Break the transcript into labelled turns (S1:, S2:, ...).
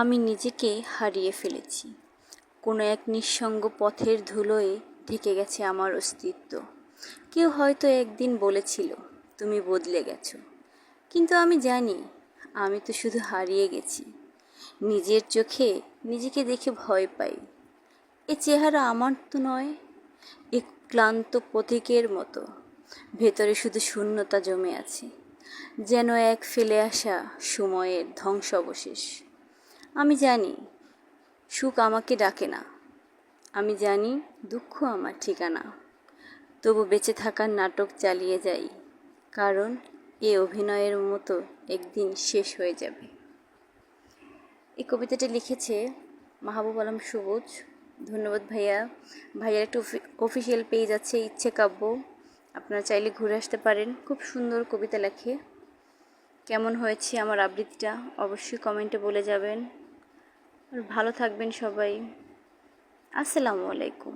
S1: আমি নিজেকে হারিয়ে ফেলেছি, কোনো এক নিঃসঙ্গ পথের ধুলোয় ঢেকে গেছে আমার অস্তিত্ব। কেউ হয়তো একদিন বলেছিল তুমি বদলে গেছো, কিন্তু আমি জানি আমি তো শুধু হারিয়ে গেছি। নিজের চোখে নিজেকে দেখে ভয় পাই। এ চেহারা আমার তো নয়, এক ক্লান্ত প্রতীকের মতো। ভেতরে শুধু শূন্যতা জমে আছে, যেন এক ফেলে আসা সময়ের ধ্বংসাবশেষ। আমি জানি সুখ আমাকে ডাকে না, আমি জানি দুঃখ আমার ঠিকানা। তবু বেঁচে থাকার নাটক চালিয়ে যাই, কারণ এ অভিনয়ের মতো একদিন শেষ হয়ে যাবে। এই কবিতাটি লিখেছে মাহবুব আলম সবুজ। ধন্যবাদ ভাইয়া। ভাইয়ার একটা অফিসিয়াল পেজ আছে, ইচ্ছে কাব্য, আপনারা চাইলে ঘুরে আসতে পারেন। খুব সুন্দর কবিতা লেখে। কেমন হয়েছে আমার আবৃত্তিটা অবশ্যই কমেন্টে বলে যাবেন। আর ভালো থাকবেন সবাই। আসসালামু আলাইকুম।